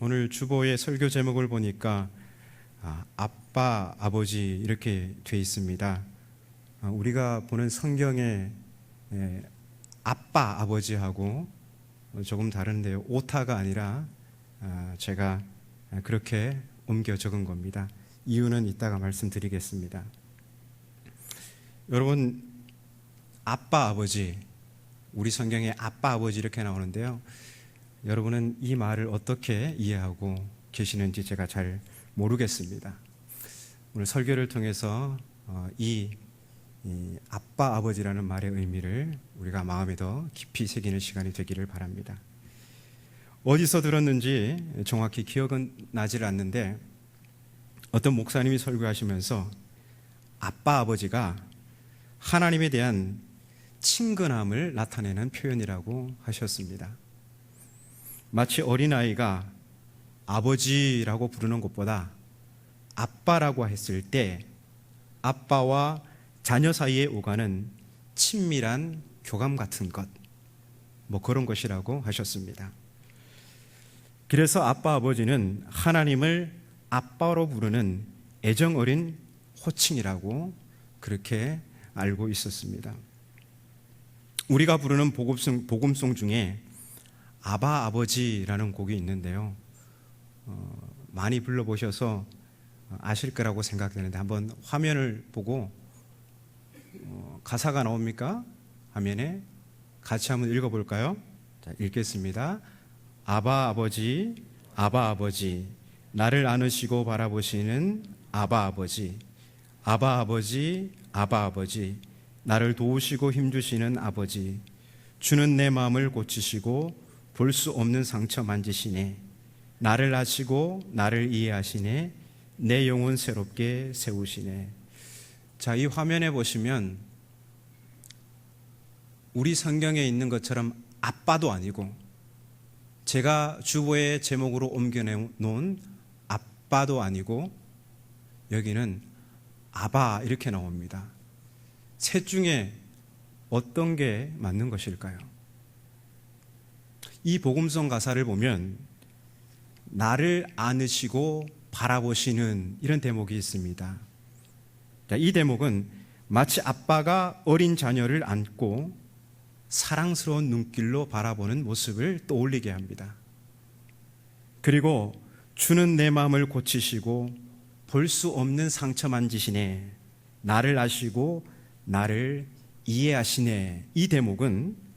오늘 주보의 설교 제목을 보니까 아빠, 아버지 이렇게 돼 있습니다. 우리가 보는 성경에 아빠, 아버지하고 조금 다른데요. 오타가 아니라 제가 그렇게 옮겨 적은 겁니다. 이유는 이따가 말씀드리겠습니다. 여러분, 아빠, 아버지, 우리 성경에 아빠, 아버지 이렇게 나오는데요. 여러분은 이 말을 어떻게 이해하고 계시는지 제가 잘 모르겠습니다. 오늘 설교를 통해서 이 아빠, 아버지라는 말의 의미를 우리가 마음에 더 깊이 새기는 시간이 되기를 바랍니다. 어디서 들었는지 정확히 기억은 나질 않는데 어떤 목사님이 설교하시면서 아빠, 아버지가 하나님에 대한 친근함을 나타내는 표현이라고 하셨습니다. 마치 어린아이가 아버지라고 부르는 것보다 아빠라고 했을 때 아빠와 자녀 사이에 오가는 친밀한 교감 같은 것, 그런 것이라고 하셨습니다. 그래서 아빠, 아버지는 하나님을 아빠로 부르는 애정 어린 호칭이라고 그렇게 알고 있었습니다. 우리가 부르는 복음송 중에 아바 아버지라는 곡이 있는데요. 많이 불러보셔서 아실 거라고 생각되는데 한번 화면을 보고 가사가 나옵니까? 화면에 같이 한번 읽어볼까요? 자, 읽겠습니다. 아바 아버지, 아바 아버지, 나를 안으시고 바라보시는 아바 아버지, 아바 아버지, 아바 아버지, 나를 도우시고 힘주시는 아버지, 주는 내 마음을 고치시고 볼 수 없는 상처 만지시네. 나를 아시고 나를 이해하시네. 내 영혼 새롭게 세우시네. 자, 이 화면에 보시면 우리 성경에 있는 것처럼 아빠도 아니고 제가 주보의 제목으로 옮겨놓은 아빠도 아니고 여기는 아바 이렇게 나옵니다. 셋 중에 어떤 게 맞는 것일까요? 이 복음성 가사를 보면 나를 안으시고 바라보시는 이런 대목이 있습니다. 이 대목은 마치 아빠가 어린 자녀를 안고 사랑스러운 눈길로 바라보는 모습을 떠올리게 합니다. 그리고 주는 내 마음을 고치시고 볼 수 없는 상처 만지시네. 나를 아시고 나를 이해하시네. 이 대목은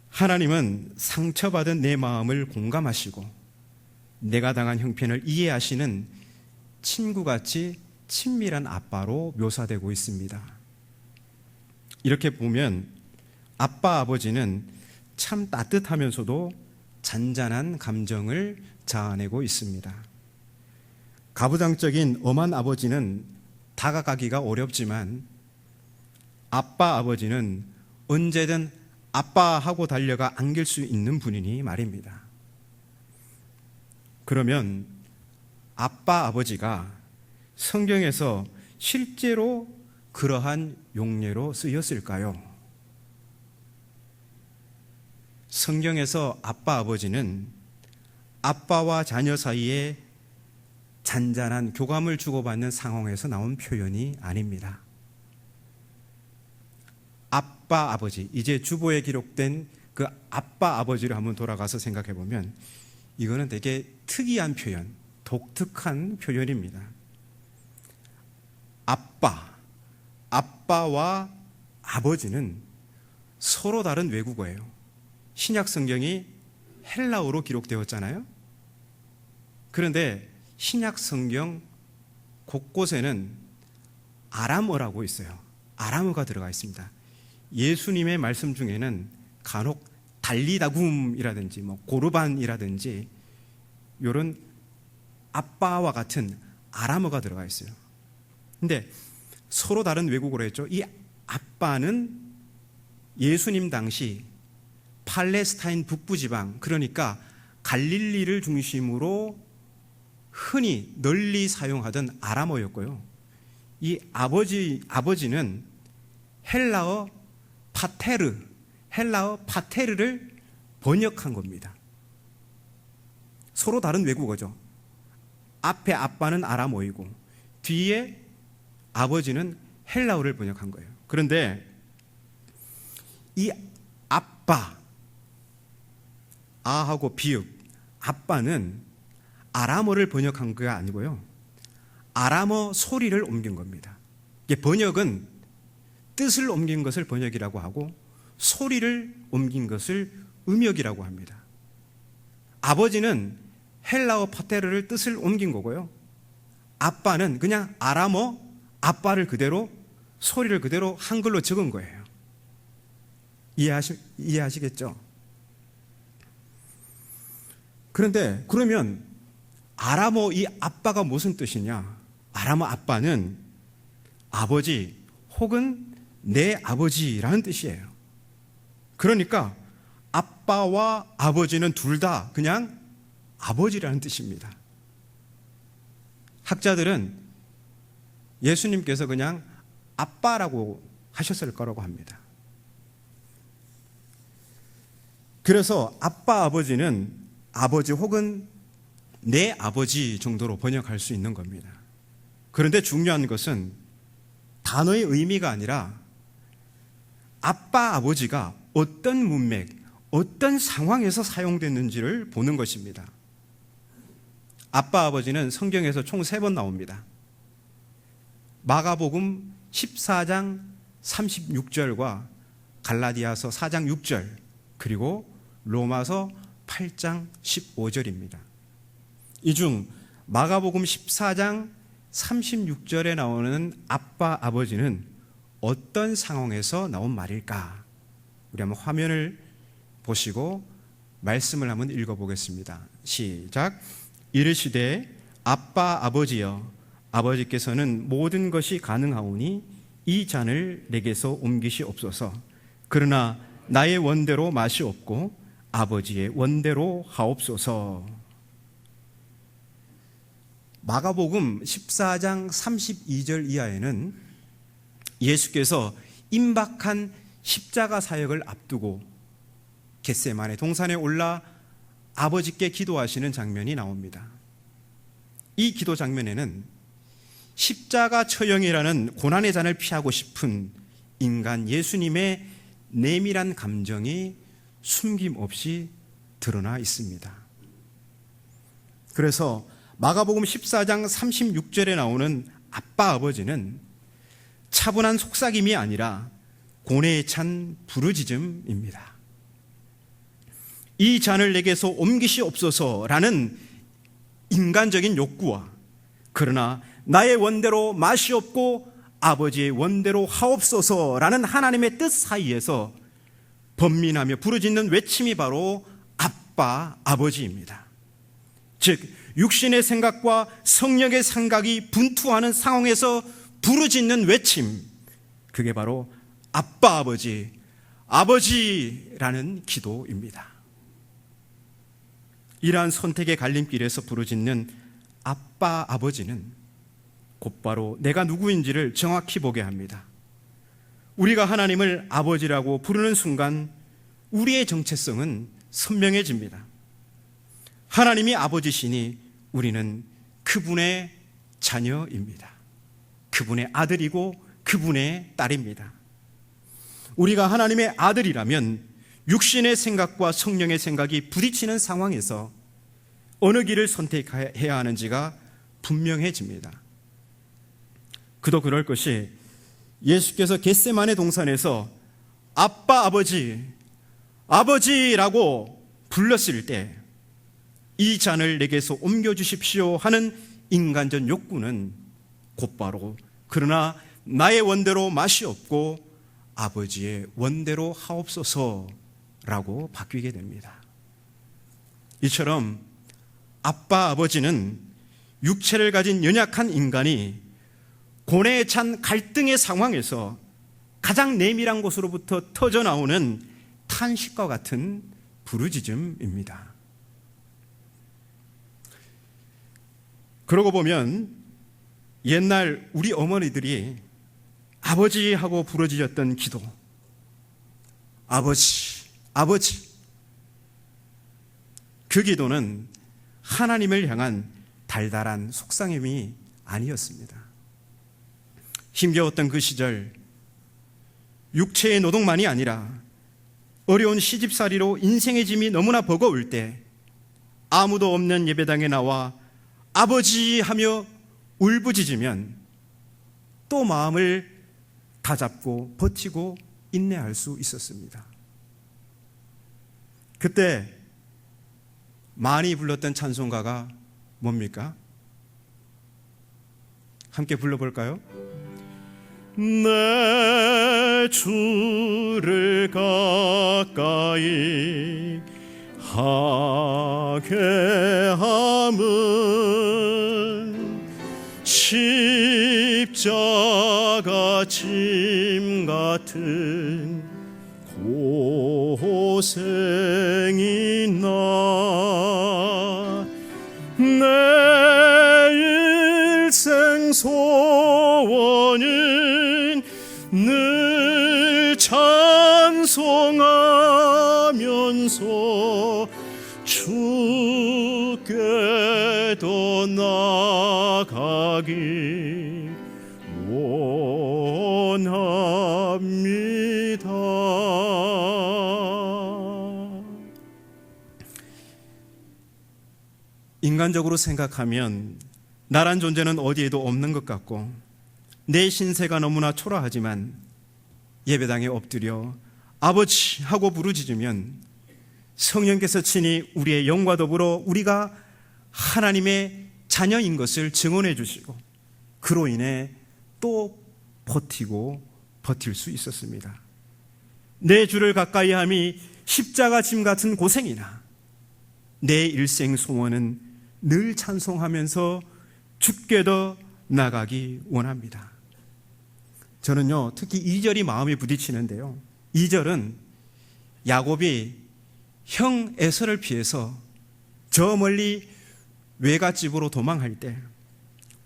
하나님은 상처받은 내 마음을 공감하시고 내가 당한 형편을 이해하시는 친구같이 친밀한 아빠로 묘사되고 있습니다. 이렇게 보면 아빠, 아버지는 참 따뜻하면서도 잔잔한 감정을 자아내고 있습니다. 가부장적인 엄한 아버지는 다가가기가 어렵지만 아빠, 아버지는 언제든 아빠하고 달려가 안길 수 있는 분이니 말입니다. 그러면 아빠, 아버지가 성경에서 실제로 그러한 용례로 쓰였을까요? 성경에서 아빠, 아버지는 아빠와 자녀 사이에 잔잔한 교감을 주고받는 상황에서 나온 표현이 아닙니다. 아빠, 아버지, 이제 주보에 기록된 그 아빠, 아버지를 한번 돌아가서 생각해 보면 이거는 되게 특이한 표현, 독특한 표현입니다. 아빠와 아버지는 서로 다른 외국어예요. 신약 성경이 헬라어로 기록되었잖아요. 그런데 신약 성경 곳곳에는 아람어라고 있어요. 아람어가 들어가 있습니다. 예수님의 말씀 중에는 간혹 달리다굼이라든지 고르반이라든지 이런 아빠와 같은 아람어가 들어가 있어요. 근데 서로 다른 외국어로 했죠. 이 아빠는 예수님 당시 팔레스타인 북부지방, 그러니까 갈릴리를 중심으로 흔히 널리 사용하던 아람어였고요. 이 아버지는 헬라어 파테르를 번역한 겁니다. 서로 다른 외국어죠. 앞에 아빠는 아람어이고 뒤에 아버지는 헬라어를 번역한 거예요. 그런데 이 아빠, 아하고 비읍, 아빠는 아람어를 번역한 게 아니고요, 아람어 소리를 옮긴 겁니다. 이게 번역은 뜻을 옮긴 것을 번역이라고 하고 소리를 옮긴 것을 음역이라고 합니다. 아버지는 헬라어 파테르를 뜻을 옮긴 거고요, 아빠는 그냥 아람어 아빠를 그대로, 소리를 그대로 한글로 적은 거예요. 이해하시겠죠? 그런데 그러면 아람어 이 아빠가 무슨 뜻이냐? 아람어 아빠는 아버지 혹은 내 아버지라는 뜻이에요. 그러니까 아빠와 아버지는 둘 다 그냥 아버지라는 뜻입니다. 학자들은 예수님께서 그냥 아빠라고 하셨을 거라고 합니다. 그래서 아빠 아버지는 아버지 혹은 내 아버지 정도로 번역할 수 있는 겁니다. 그런데 중요한 것은 단어의 의미가 아니라 아빠 아버지가 어떤 문맥, 어떤 상황에서 사용됐는지를 보는 것입니다. 아빠 아버지는 성경에서 총 3번 나옵니다. 마가복음 14장 36절과 갈라디아서 4장 6절, 그리고 로마서 8장 15절입니다. 이 중 마가복음 14장 36절에 나오는 아빠 아버지는 어떤 상황에서 나온 말일까? 우리 한번 화면을 보시고 말씀을 한번 읽어보겠습니다. 시작. 이르시되 아빠 아버지여, 아버지께서는 모든 것이 가능하오니 이 잔을 내게서 옮기시옵소서. 그러나 나의 원대로 맛이 없고 아버지의 원대로 하옵소서. 마가복음 14장 32절 이하에는 예수께서 임박한 십자가 사역을 앞두고 겟세마네 동산에 올라 아버지께 기도하시는 장면이 나옵니다. 이 기도 장면에는 십자가 처형이라는 고난의 잔을 피하고 싶은 인간 예수님의 내밀한 감정이 숨김없이 드러나 있습니다. 그래서 마가복음 14장 36절에 나오는 아빠 아버지는 차분한 속삭임이 아니라 고뇌에 찬 부르짖음입니다. 이 잔을 내게서 옮기시옵소서라는 인간적인 욕구와 그러나 나의 원대로 맛이 없고 아버지의 원대로 하옵소서라는 하나님의 뜻 사이에서 번민하며 부르짖는 외침이 바로 아빠 아버지입니다. 즉 육신의 생각과 성령의 생각이 분투하는 상황에서 부르짖는 외침, 그게 바로 아빠 아버지, 아버지라는 기도입니다. 이러한 선택의 갈림길에서 부르짖는 아빠 아버지는 곧바로 내가 누구인지를 정확히 보게 합니다. 우리가 하나님을 아버지라고 부르는 순간 우리의 정체성은 선명해집니다. 하나님이 아버지시니 우리는 그분의 자녀입니다. 그분의 아들이고 그분의 딸입니다. 우리가 하나님의 아들이라면 육신의 생각과 성령의 생각이 부딪히는 상황에서 어느 길을 선택해야 하는지가 분명해집니다. 그도 그럴 것이 예수께서 겟세마네 동산에서 아빠 아버지, 아버지라고 불렀을 때 이 잔을 내게서 옮겨주십시오 하는 인간적 욕구는 곧바로 그러나 나의 원대로 맛이 없고 아버지의 원대로 하옵소서라고 바뀌게 됩니다. 이처럼 아빠 아버지는 육체를 가진 연약한 인간이 고뇌에 찬 갈등의 상황에서 가장 내밀한 곳으로부터 터져나오는 탄식과 같은 부르짖음입니다. 그러고 보면 옛날 우리 어머니들이 아버지 하고 부르짖었던 기도, 아버지, 아버지, 그 기도는 하나님을 향한 달달한 속상함이 아니었습니다. 힘겨웠던 그 시절, 육체의 노동만이 아니라 어려운 시집살이로 인생의 짐이 너무나 버거울 때 아무도 없는 예배당에 나와 아버지 하며 울부짖으면 또 마음을 다잡고 버티고 인내할 수 있었습니다. 그때 많이 불렀던 찬송가가 뭡니까? 함께 불러볼까요? 내 주를 가까이 하게 함은 십자가 짐 같은 고생이나 내 일생 소원은 늘 찬송하면서 주께 더 나아가기 원합니다. 인간적으로 생각하면 나란 존재는 어디에도 없는 것 같고 내 신세가 너무나 초라하지만 예배당에 엎드려 아버지 하고 부르짖으면 성령께서 친히 우리의 영과 더불어 우리가 하나님의 자녀인 것을 증언해 주시고 그로 인해 또 버틸 수 있었습니다. 내 주를 가까이 함이 십자가 짐 같은 고생이나 내 일생 소원은 늘 찬송하면서 주께 더 나가기 원합니다. 저는요, 특히 2절이 마음에 부딪히는데요. 2절은 야곱이 형 에서를 피해서 저 멀리 외갓집으로 도망할 때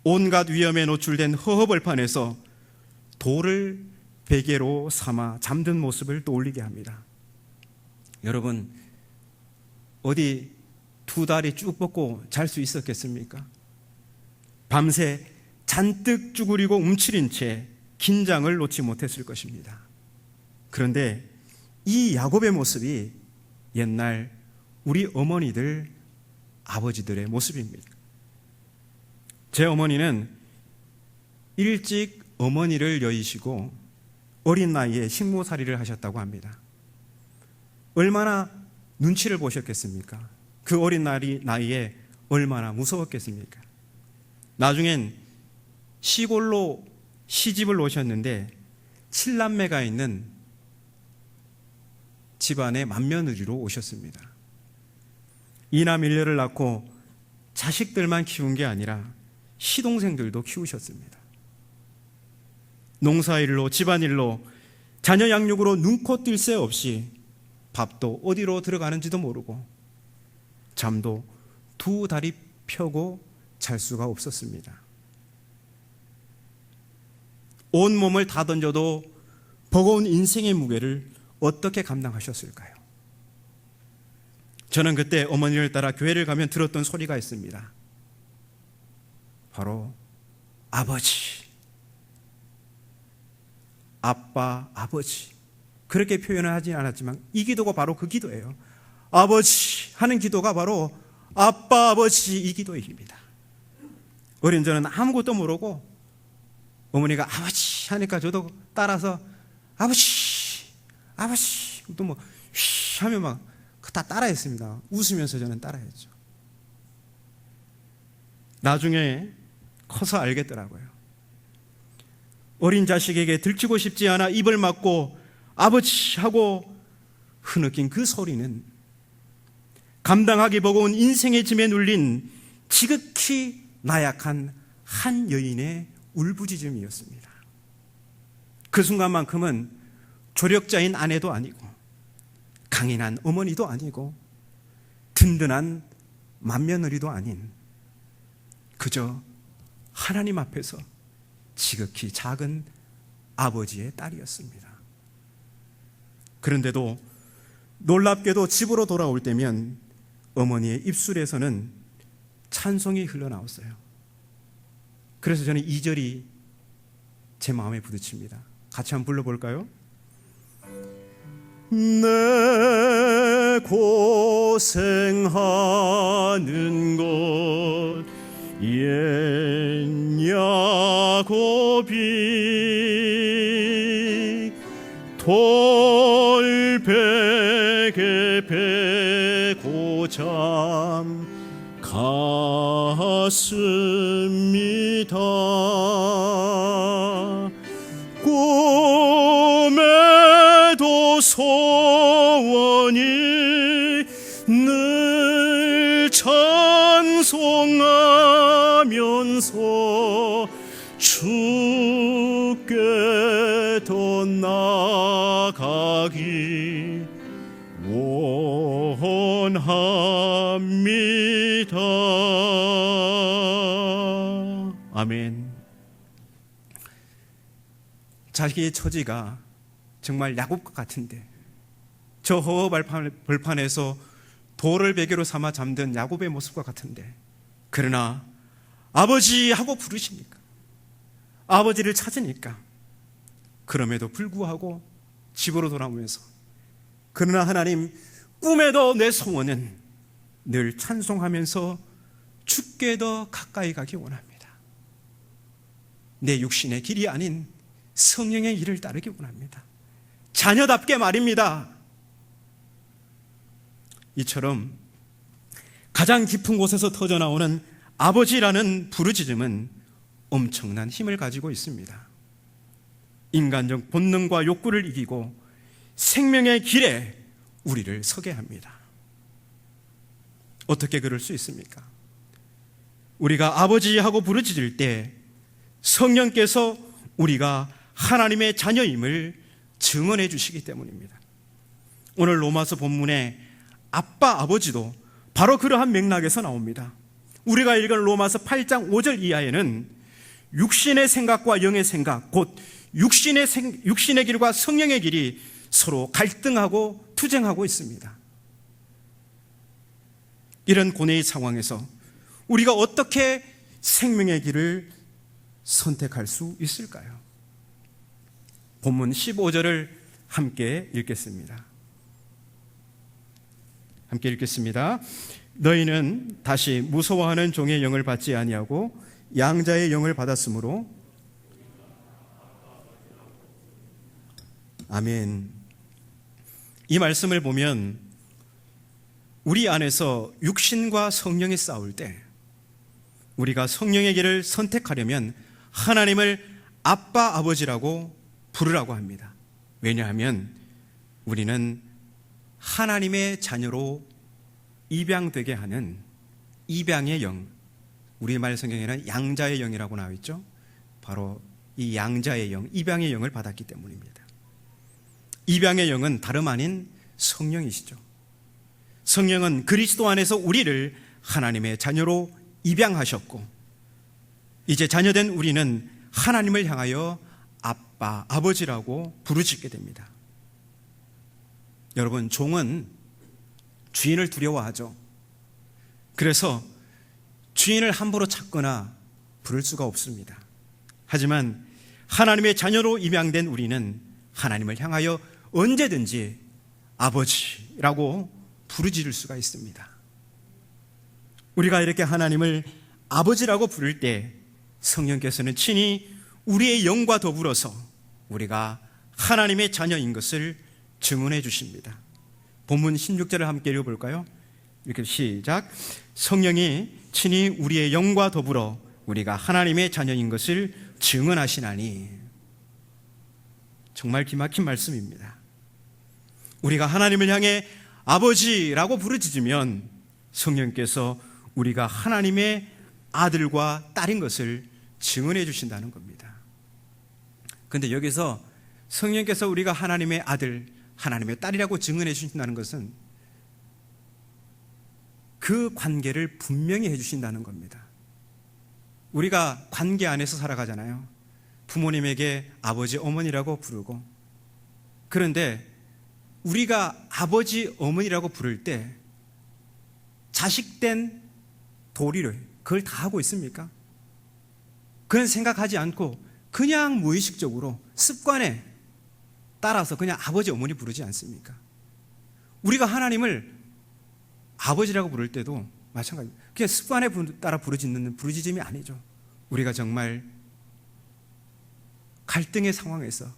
온갖 위험에 노출된 허허벌판에서 돌을 베개로 삼아 잠든 모습을 떠올리게 합니다. 여러분, 어디 두 다리 쭉 뻗고 잘 수 있었겠습니까? 밤새 잔뜩 쭈그리고 움츠린 채 긴장을 놓지 못했을 것입니다. 그런데 이 야곱의 모습이 옛날 우리 어머니들, 아버지들의 모습입니다. 제 어머니는 일찍 어머니를 여의시고 어린 나이에 식모살이를 하셨다고 합니다. 얼마나 눈치를 보셨겠습니까? 그 어린 나이에 얼마나 무서웠겠습니까? 나중엔 시골로 시집을 오셨는데 7남매가 있는 집안의 맏며느리로 오셨습니다. 이남 일녀를 낳고 자식들만 키운 게 아니라 시동생들도 키우셨습니다. 농사일로 집안일로 자녀 양육으로 눈코 뜰 새 없이 밥도 어디로 들어가는지도 모르고 잠도 두 다리 펴고 잘 수가 없었습니다. 온 몸을 다 던져도 버거운 인생의 무게를 어떻게 감당하셨을까요? 저는 그때 어머니를 따라 교회를 가면 들었던 소리가 있습니다. 바로 아버지, 아빠, 아버지. 그렇게 표현을 하지 않았지만 이 기도가 바로 그 기도예요. 아버지 하는 기도가 바로 아빠, 아버지 이 기도입니다. 어린 저는 아무것도 모르고 어머니가 아버지 하니까 저도 따라서 아버지, 아버지 또 뭐 휘 하면 막 다 따라했습니다. 웃으면서 저는 따라했죠. 나중에 커서 알겠더라고요. 어린 자식에게 들키고 싶지 않아 입을 막고 아버지 하고 흐느낀 그 소리는 감당하기 버거운 인생의 짐에 눌린 지극히 나약한 한 여인의 울부짖음이었습니다. 그 순간만큼은 조력자인 아내도 아니고 강인한 어머니도 아니고 든든한 맏며느리도 아닌 그저 하나님 앞에서 지극히 작은 아버지의 딸이었습니다. 그런데도 놀랍게도 집으로 돌아올 때면 어머니의 입술에서는 찬송이 흘러나왔어요. 그래서 저는 2절이 제 마음에 부딪힙니다. 같이 한번 불러볼까요? 내 고생하는 것 옛 야곱이 돌베개 베고 잠 갔습니다. 꿈에도 소원이 늘 찬송하면서 주께 더 나아가기 원합니다. 아멘. 자기의 처지가 정말 야곱과 같은데, 저 허허 벌판에서 돌을 베개로 삼아 잠든 야곱의 모습과 같은데, 그러나 아버지 하고 부르시니까, 아버지를 찾으니까, 그럼에도 불구하고 집으로 돌아오면서, 그러나 하나님, 꿈에도 내 소원은 늘 찬송하면서 주께 더 가까이 가기 원합니다. 내 육신의 길이 아닌 성령의 길을 따르기 원합니다. 자녀답게 말입니다. 이처럼 가장 깊은 곳에서 터져나오는 아버지라는 부르짖음은 엄청난 힘을 가지고 있습니다. 인간적 본능과 욕구를 이기고 생명의 길에 우리를 서게 합니다. 어떻게 그럴 수 있습니까? 우리가 아버지하고 부르짖을 때 성령께서 우리가 하나님의 자녀임을 증언해 주시기 때문입니다. 오늘 로마서 본문에 아빠, 아버지도 바로 그러한 맥락에서 나옵니다. 우리가 읽은 로마서 8장 5절 이하에는 육신의 생각과 영의 생각, 곧 육신의 길과 성령의 길이 서로 갈등하고 투쟁하고 있습니다. 이런 고뇌의 상황에서 우리가 어떻게 생명의 길을 선택할 수 있을까요? 본문 15절을 함께 읽겠습니다. 함께 읽겠습니다. 너희는 다시 무서워하는 종의 영을 받지 아니하고 양자의 영을 받았으므로. 아멘. 이 말씀을 보면 우리 안에서 육신과 성령이 싸울 때 우리가 성령의 길을 선택하려면 하나님을 아빠, 아버지라고 부르라고 합니다. 왜냐하면 우리는 하나님의 자녀로 입양되게 하는 입양의 영, 우리말 성경에는 양자의 영이라고 나와 있죠. 바로 이 양자의 영, 입양의 영을 받았기 때문입니다. 입양의 영은 다름 아닌 성령이시죠. 성령은 그리스도 안에서 우리를 하나님의 자녀로 입양하셨고, 이제 자녀된 우리는 하나님을 향하여 아빠, 아버지라고 부르짖게 됩니다. 여러분, 종은 주인을 두려워하죠. 그래서 주인을 함부로 찾거나 부를 수가 없습니다. 하지만 하나님의 자녀로 입양된 우리는 하나님을 향하여 언제든지 아버지라고 부르짖을 수가 있습니다. 우리가 이렇게 하나님을 아버지라고 부를 때 성령께서는 친히 우리의 영과 더불어서 우리가 하나님의 자녀인 것을 증언해 주십니다. 본문 16절을 함께 읽어볼까요? 이렇게 시작. 성령이 친히 우리의 영과 더불어 우리가 하나님의 자녀인 것을 증언하시나니. 정말 기막힌 말씀입니다. 우리가 하나님을 향해 아버지라고 부르짖으면 성령께서 우리가 하나님의 아들과 딸인 것을 증언해 주신다는 겁니다. 그런데 여기서 성령께서 우리가 하나님의 아들, 하나님의 딸이라고 증언해 주신다는 것은 그 관계를 분명히 해 주신다는 겁니다. 우리가 관계 안에서 살아가잖아요. 부모님에게 아버지, 어머니라고 부르고, 그런데 우리가 아버지, 어머니라고 부를 때 자식된 도리를 그걸 다 하고 있습니까? 그런 생각하지 않고 그냥 무의식적으로 습관에 따라서 그냥 아버지 어머니 부르지 않습니까? 우리가 하나님을 아버지라고 부를 때도 마찬가지입니다. 그냥 습관에 따라 부르짖는 부르짖음이 아니죠. 우리가 정말 갈등의 상황에서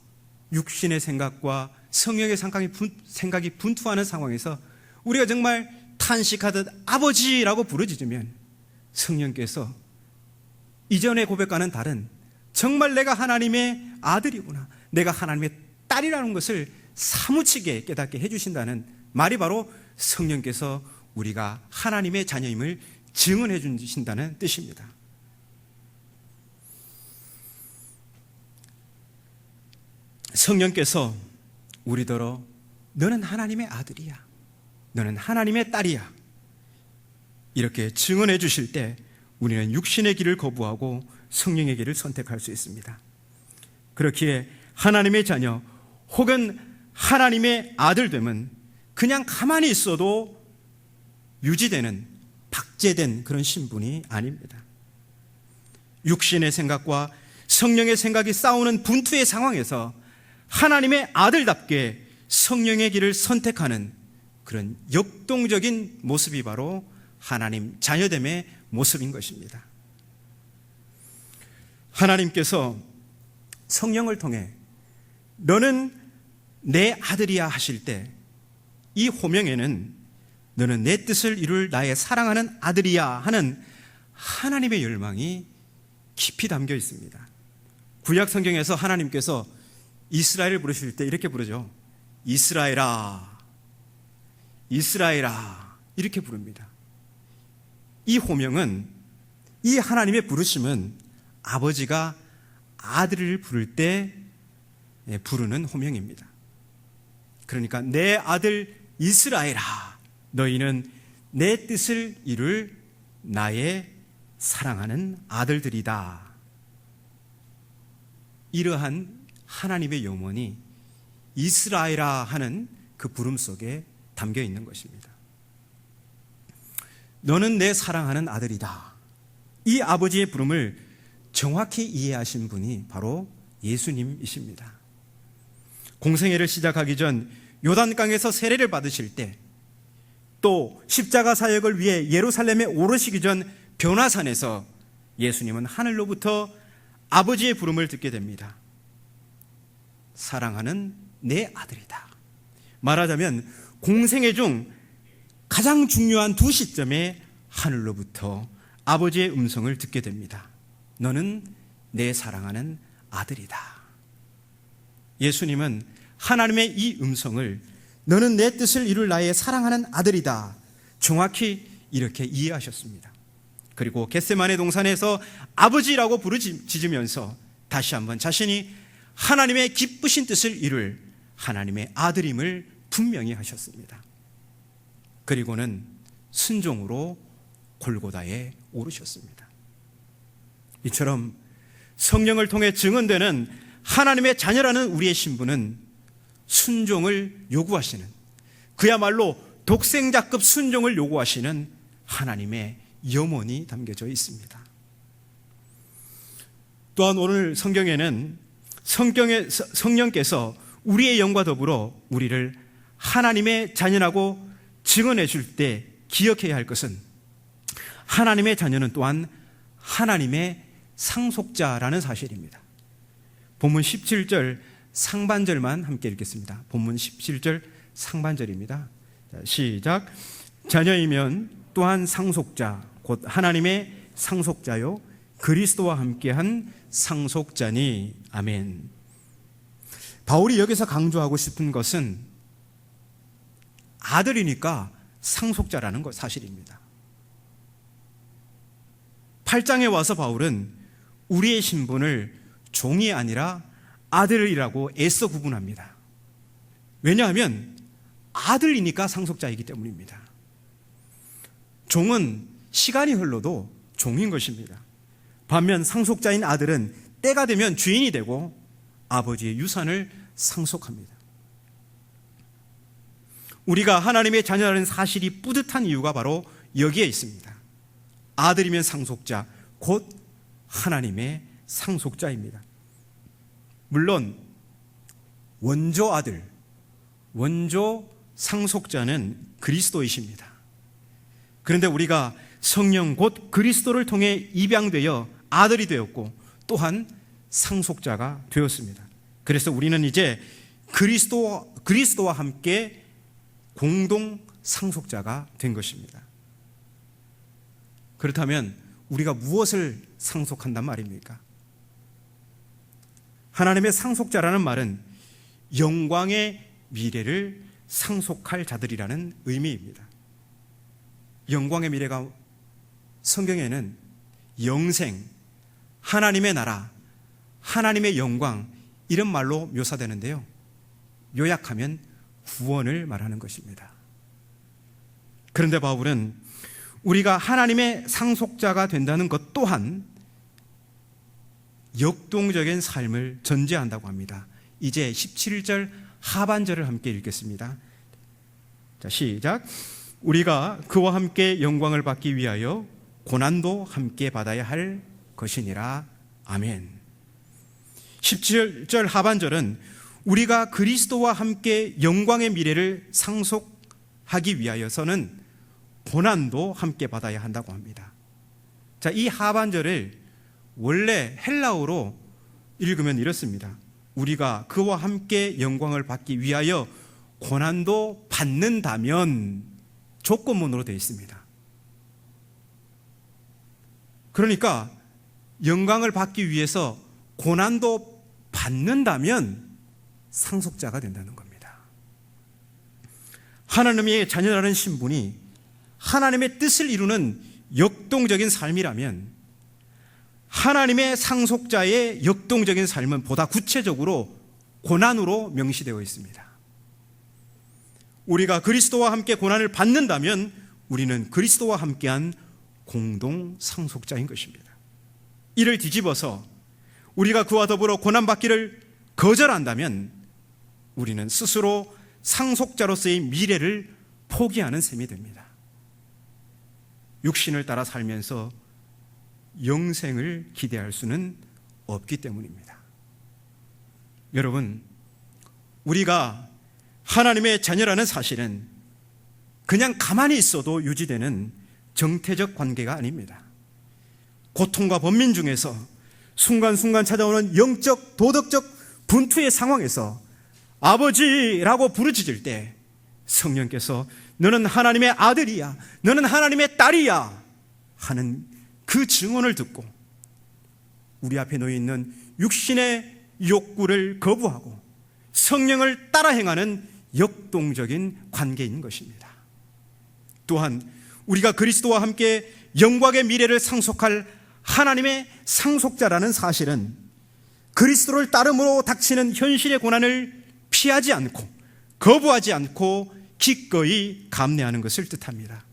육신의 생각과 성령의 생각이 분투하는 상황에서 우리가 정말 탄식하듯 아버지라고 부르짖으면 성령께서 이전의 고백과는 다른 정말 내가 하나님의 아들이구나, 내가 하나님의 딸이라는 것을 사무치게 깨닫게 해주신다는 말이 바로 성령께서 우리가 하나님의 자녀임을 증언해 주신다는 뜻입니다. 성령께서 우리더러 너는 하나님의 아들이야, 너는 하나님의 딸이야 이렇게 증언해 주실 때 우리는 육신의 길을 거부하고 성령의 길을 선택할 수 있습니다. 그렇기에 하나님의 자녀 혹은 하나님의 아들됨은 그냥 가만히 있어도 유지되는 박제된 그런 신분이 아닙니다. 육신의 생각과 성령의 생각이 싸우는 분투의 상황에서 하나님의 아들답게 성령의 길을 선택하는 그런 역동적인 모습이 바로 하나님 자녀됨의 모습인 것입니다. 하나님께서 성령을 통해 너는 내 아들이야 하실 때 이 호명에는 너는 내 뜻을 이룰 나의 사랑하는 아들이야 하는 하나님의 열망이 깊이 담겨 있습니다. 구약 성경에서 하나님께서 이스라엘을 부르실 때 이렇게 부르죠. 이스라엘아, 이스라엘아 이렇게 부릅니다. 이 호명은, 이 하나님의 부르심은 아버지가 아들을 부를 때 부르는 호명입니다. 그러니까 내 아들 이스라엘아, 너희는 내 뜻을 이룰 나의 사랑하는 아들들이다. 이러한 하나님의 영원이 이스라엘아 하는 그 부름 속에 담겨 있는 것입니다. 너는 내 사랑하는 아들이다. 이 아버지의 부름을 정확히 이해하신 분이 바로 예수님이십니다. 공생애를 시작하기 전 요단강에서 세례를 받으실 때, 또 십자가 사역을 위해 예루살렘에 오르시기 전 변화산에서 예수님은 하늘로부터 아버지의 부름을 듣게 됩니다. 사랑하는 내 아들이다. 말하자면 공생애 중 가장 중요한 두 시점에 하늘로부터 아버지의 음성을 듣게 됩니다. 너는 내 사랑하는 아들이다. 예수님은 하나님의 이 음성을 너는 내 뜻을 이룰 나의 사랑하는 아들이다 정확히 이렇게 이해하셨습니다. 그리고 겟세마네 동산에서 아버지라고 부르짖으면서 다시 한번 자신이 하나님의 기쁘신 뜻을 이룰 하나님의 아들임을 분명히 하셨습니다. 그리고는 순종으로 골고다에 오르셨습니다. 이처럼 성령을 통해 증언되는 하나님의 자녀라는 우리의 신분은 순종을 요구하시는, 그야말로 독생자급 순종을 요구하시는 하나님의 염원이 담겨져 있습니다. 또한 오늘 성경에는 성령께서 우리의 영과 더불어 우리를 하나님의 자녀라고 증언해 줄 때 기억해야 할 것은, 하나님의 자녀는 또한 하나님의 상속자라는 사실입니다. 본문 17절 상반절만 함께 읽겠습니다. 본문 17절 상반절입니다. 시작. 자녀이면 또한 상속자, 곧 하나님의 상속자요 그리스도와 함께한 상속자니. 아멘. 바울이 여기서 강조하고 싶은 것은 아들이니까 상속자라는 것 사실입니다. 8장에 와서 바울은 우리의 신분을 종이 아니라 아들이라고 애써 구분합니다. 왜냐하면 아들이니까 상속자이기 때문입니다. 종은 시간이 흘러도 종인 것입니다. 반면 상속자인 아들은 때가 되면 주인이 되고 아버지의 유산을 상속합니다. 우리가 하나님의 자녀라는 사실이 뿌듯한 이유가 바로 여기에 있습니다. 아들이면 상속자, 곧 하나님의 상속자입니다. 물론 원조 아들, 원조 상속자는 그리스도이십니다. 그런데 우리가 성령 곧 그리스도를 통해 입양되어 아들이 되었고 또한 상속자가 되었습니다. 그래서 우리는 이제 그리스도와 함께 공동 상속자가 된 것입니다. 그렇다면 우리가 무엇을 상속한단 말입니까? 하나님의 상속자라는 말은 영광의 미래를 상속할 자들이라는 의미입니다. 영광의 미래가 성경에는 영생, 하나님의 나라, 하나님의 영광 이런 말로 묘사되는데요. 요약하면 구원을 말하는 것입니다. 그런데 바울은 우리가 하나님의 상속자가 된다는 것 또한 역동적인 삶을 전제한다고 합니다. 이제 17절 하반절을 함께 읽겠습니다. 자, 시작. 우리가 그와 함께 영광을 받기 위하여 고난도 함께 받아야 할 것이니라. 아멘. 17절 하반절은 우리가 그리스도와 함께 영광의 미래를 상속하기 위하여서는 고난도 함께 받아야 한다고 합니다. 자, 이 하반절을 원래 헬라어로 읽으면 이렇습니다. 우리가 그와 함께 영광을 받기 위하여 고난도 받는다면 조건문으로 되어 있습니다. 그러니까 영광을 받기 위해서 고난도 받는다면 상속자가 된다는 겁니다. 하나님의 자녀라는 신분이 하나님의 뜻을 이루는 역동적인 삶이라면 하나님의 상속자의 역동적인 삶은 보다 구체적으로 고난으로 명시되어 있습니다. 우리가 그리스도와 함께 고난을 받는다면 우리는 그리스도와 함께한 공동 상속자인 것입니다. 이를 뒤집어서 우리가 그와 더불어 고난받기를 거절한다면 우리는 스스로 상속자로서의 미래를 포기하는 셈이 됩니다. 육신을 따라 살면서 영생을 기대할 수는 없기 때문입니다. 여러분, 우리가 하나님의 자녀라는 사실은 그냥 가만히 있어도 유지되는 정태적 관계가 아닙니다. 고통과 번민 중에서 순간순간 찾아오는 영적, 도덕적 분투의 상황에서 아버지라고 부르짖을 때 성령께서 너는 하나님의 아들이야, 너는 하나님의 딸이야 하는 그 증언을 듣고 우리 앞에 놓여 있는 육신의 욕구를 거부하고 성령을 따라 행하는 역동적인 관계인 것입니다. 또한 우리가 그리스도와 함께 영광의 미래를 상속할 하나님의 상속자라는 사실은 그리스도를 따름으로 닥치는 현실의 고난을 피하지 않고 거부하지 않고 기꺼이 감내하는 것을 뜻합니다.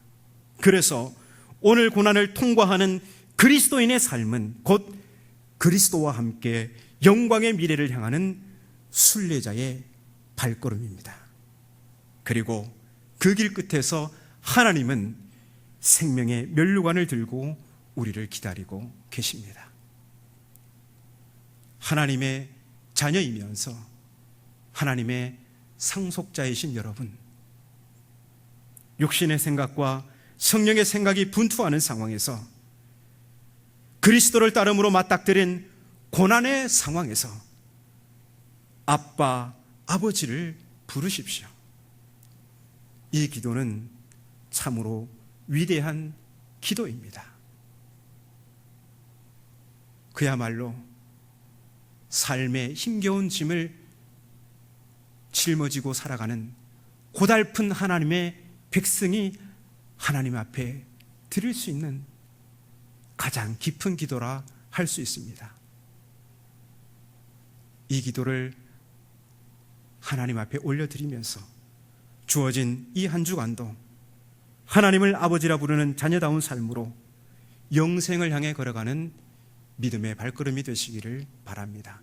그래서 오늘 고난을 통과하는 그리스도인의 삶은 곧 그리스도와 함께 영광의 미래를 향하는 순례자의 발걸음입니다. 그리고 그 길 끝에서 하나님은 생명의 면류관을 들고 우리를 기다리고 계십니다. 하나님의 자녀이면서 하나님의 상속자이신 여러분, 육신의 생각과 성령의 생각이 분투하는 상황에서 그리스도를 따름으로 맞닥뜨린 고난의 상황에서 아빠, 아버지를 부르십시오. 이 기도는 참으로 위대한 기도입니다. 그야말로 삶의 힘겨운 짐을 짊어지고 살아가는 고달픈 하나님의 백성이 하나님 앞에 드릴 수 있는 가장 깊은 기도라 할 수 있습니다. 이 기도를 하나님 앞에 올려드리면서 주어진 이 한 주간도 하나님을 아버지라 부르는 자녀다운 삶으로 영생을 향해 걸어가는 믿음의 발걸음이 되시기를 바랍니다.